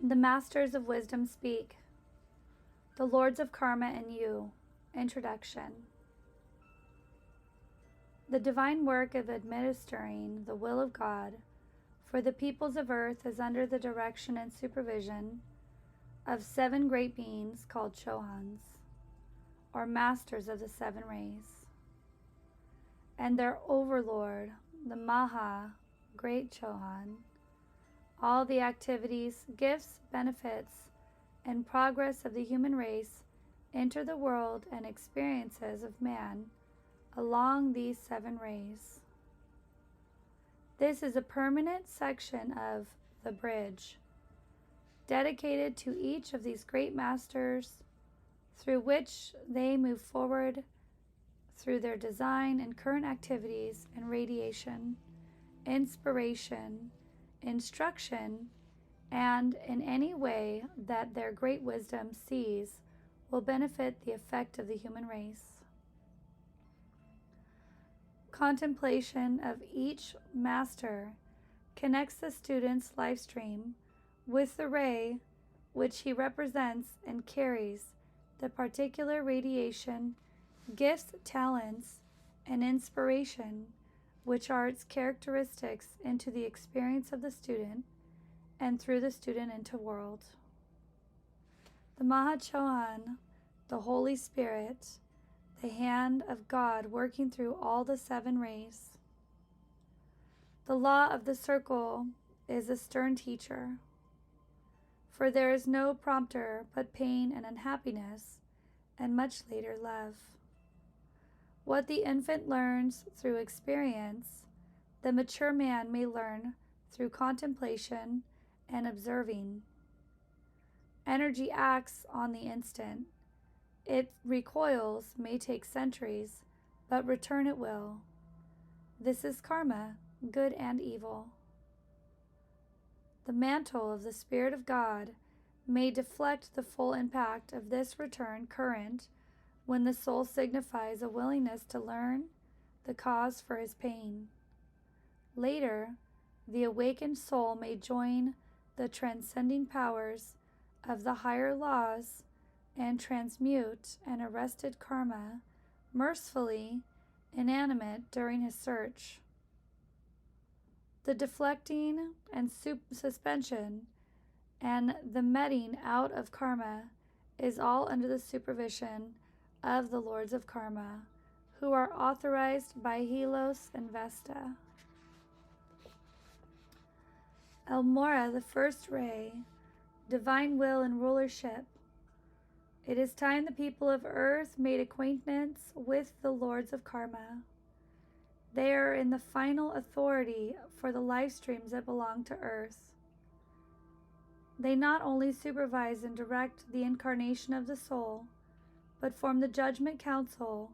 The Masters of Wisdom speak. The Lords of Karma and You. Introduction. The divine work of administering the will of God for the peoples of earth is under the direction and supervision of 7 great beings called Chohans, or Masters of the 7 rays, and their overlord, the Maha, Great Chohan. All the activities, gifts, benefits, and progress of the human race enter the world and experiences of man along these 7 rays. This is a permanent section of the bridge, dedicated to each of these great masters, through which they move forward through their design and current activities and radiation, inspiration, instruction, and in any way that their great wisdom sees will benefit the effect of the human race. Contemplation of each master connects the student's life stream with the ray which he represents and carries the particular radiation, gifts, talents, and inspiration which are its characteristics into the experience of the student and through the student into world. The Maha Chohan, the Holy Spirit, the hand of God working through all the 7 rays. The law of the circle is a stern teacher, for there is no prompter but pain and unhappiness, and much later love. What the infant learns through experience, the mature man may learn through contemplation and observing. Energy acts on the instant. It recoils, may take centuries, but return it will. This is karma, good and evil. The mantle of the Spirit of God may deflect the full impact of this return current when the soul signifies a willingness to learn the cause for his pain. Later, the awakened soul may join the transcending powers of the higher laws and transmute an arrested karma mercifully inanimate during his search. The deflecting and suspension and the meting out of karma is all under the supervision of the Lords of Karma, who are authorized by Helios and Vesta. Morya, the first ray, divine will and rulership. It is time the people of earth made acquaintance with the Lords of Karma. They are in the final authority for the life streams that belong to earth. They not only supervise and direct the incarnation of the soul, but form the judgment council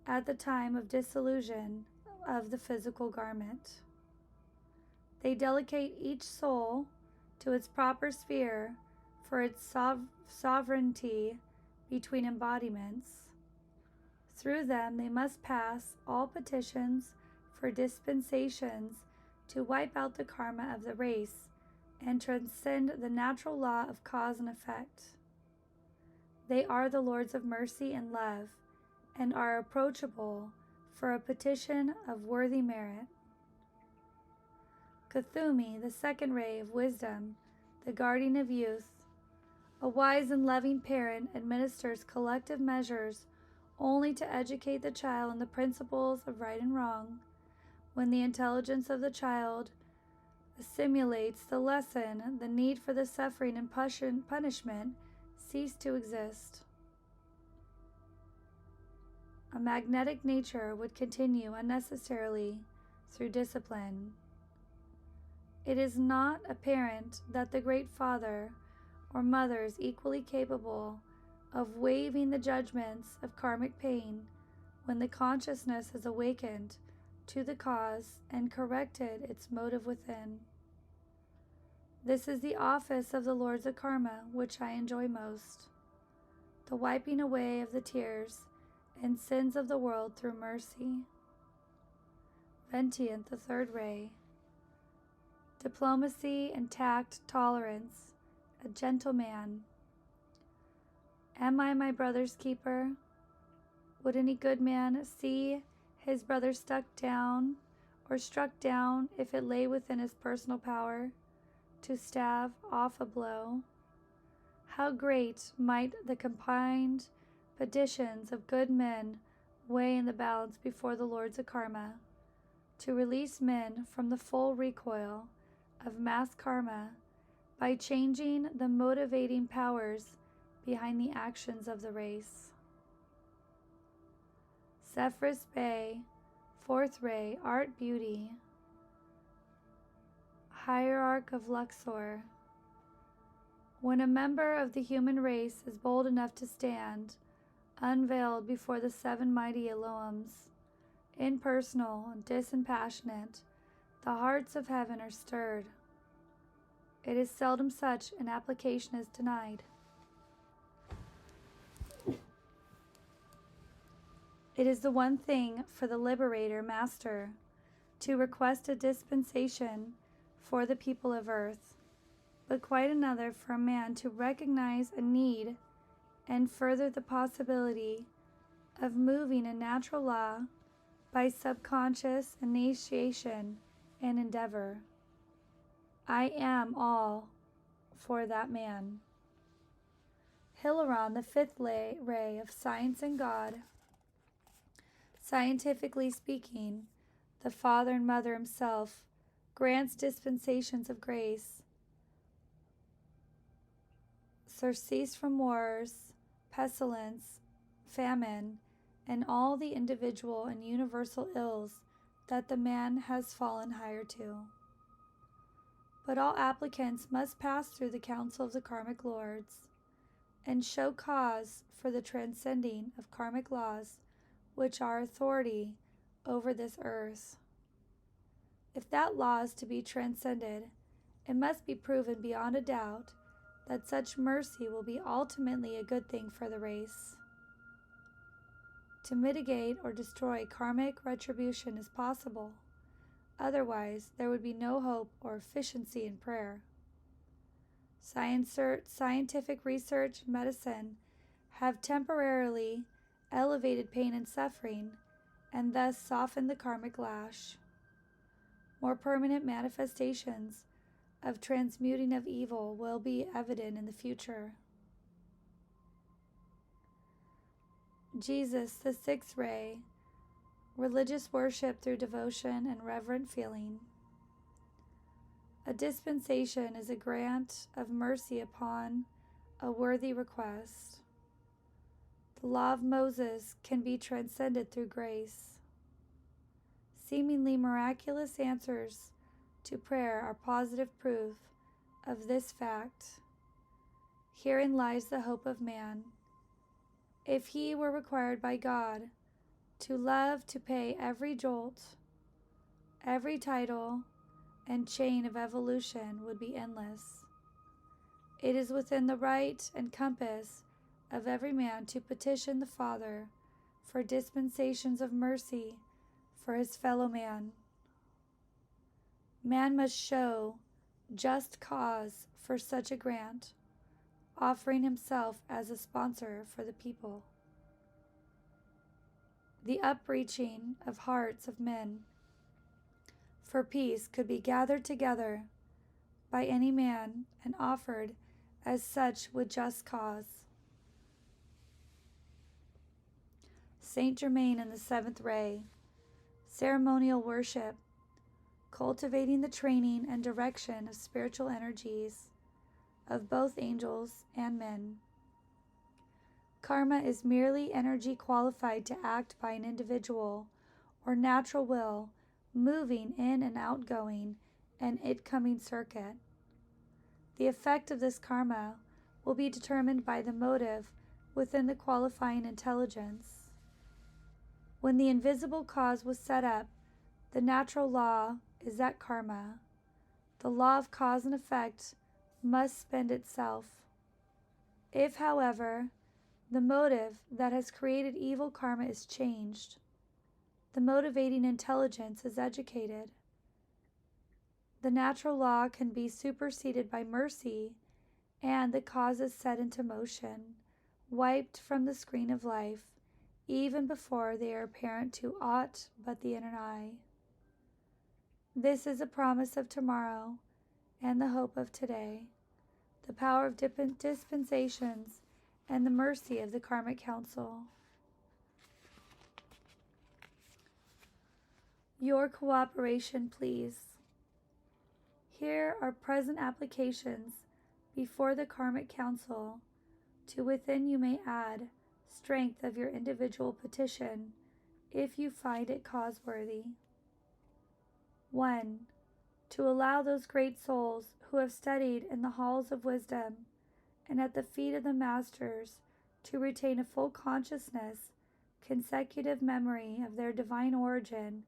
at the time of dissolution of the physical garment. They delegate each soul to its proper sphere for its sovereignty between embodiments. Through them they must pass all petitions for dispensations to wipe out the karma of the race and transcend the natural law of cause and effect. They are the Lords of mercy and love, and are approachable for a petition of worthy merit. Kuthumi, the second ray of wisdom, the guardian of youth, a wise and loving parent, administers collective measures only to educate the child in the principles of right and wrong. When the intelligence of the child assimilates the lesson, the need for the suffering and punishment cease to exist. A magnetic nature would continue unnecessarily through discipline. It is not apparent that the Great Father or Mother is equally capable of waiving the judgments of karmic pain when the consciousness is awakened to the cause and corrected its motive within. This is the office of the Lords of Karma, which I enjoy most, the wiping away of the tears and sins of the world through mercy. Venetian, the third ray, diplomacy and tact, tolerance, a gentle man. Am I my brother's keeper? Would any good man see his brother struck down if it lay within his personal power to stave off a blow? How great might the combined petitions of good men weigh in the balance before the Lord's karma, to release men from the full recoil of mass karma by changing the motivating powers behind the actions of the race. Zephyrus Bay, Fourth Ray, Art Beauty, Hierarch of Luxor. When a member of the human race is bold enough to stand, unveiled before the seven mighty Elohams, impersonal, dispassionate, the hearts of heaven are stirred. It is seldom such an application is denied. It is the one thing for the liberator master to request a dispensation for the people of earth, but quite another for a man to recognize a need and further the possibility of moving a natural law by subconscious initiation and endeavor. I am all for that man. Hilaron, the fifth ray of science and God. Scientifically speaking, the Father and Mother himself grants dispensations of grace, surcease from wars, pestilence, famine, and all the individual and universal ills that the man has fallen higher to. But all applicants must pass through the council of the karmic lords and show cause for the transcending of karmic laws which are authority over this earth. If that law is to be transcended, it must be proven beyond a doubt that such mercy will be ultimately a good thing for the race. To mitigate or destroy karmic retribution is possible. Otherwise, there would be no hope or efficiency in prayer. Scientific research and medicine have temporarily elevated pain and suffering, and thus softened the karmic lash. More permanent manifestations of transmuting of evil will be evident in the future. Jesus, the sixth ray, religious worship through devotion and reverent feeling. A dispensation is a grant of mercy upon a worthy request. The law of Moses can be transcended through grace. Seemingly miraculous answers to prayer are positive proof of this fact. Herein lies the hope of man. If he were required by God to love to pay every jolt, every title and chain of evolution would be endless. It is within the right and compass of every man to petition the Father for dispensations of mercy for his fellow man. Man must show just cause for such a grant, offering himself as a sponsor for the people. The upreaching of hearts of men for peace could be gathered together by any man and offered as such with just cause. Saint Germain in the seventh ray, ceremonial worship, cultivating the training and direction of spiritual energies of both angels and men. Karma is merely energy qualified to act by an individual or natural will moving in and outgoing and it-coming circuit. The effect of this karma will be determined by the motive within the qualifying intelligence. When the invisible cause was set up, the natural law is that karma, the law of cause and effect, must spend itself. If, however, the motive that has created evil karma is changed, the motivating intelligence is educated, the natural law can be superseded by mercy and the causes set into motion, wiped from the screen of life, even before they are apparent to aught but the inner eye. This is a promise of tomorrow and the hope of today, the power of dispensations and the mercy of the karmic council. Your cooperation, please. Here are present applications before the karmic council. To within you may add strength of your individual petition if you find it causeworthy. 1. To allow those great souls who have studied in the halls of wisdom and at the feet of the masters to retain a full consciousness, consecutive memory of their divine origin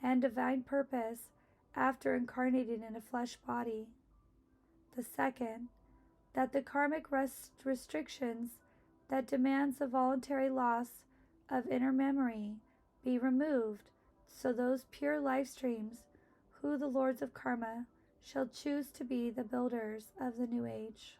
and divine purpose after incarnating in a flesh body. The second, that the karmic restrictions that demands the voluntary loss of inner memory be removed, so those pure life streams who the lords of karma shall choose to be the builders of the new age.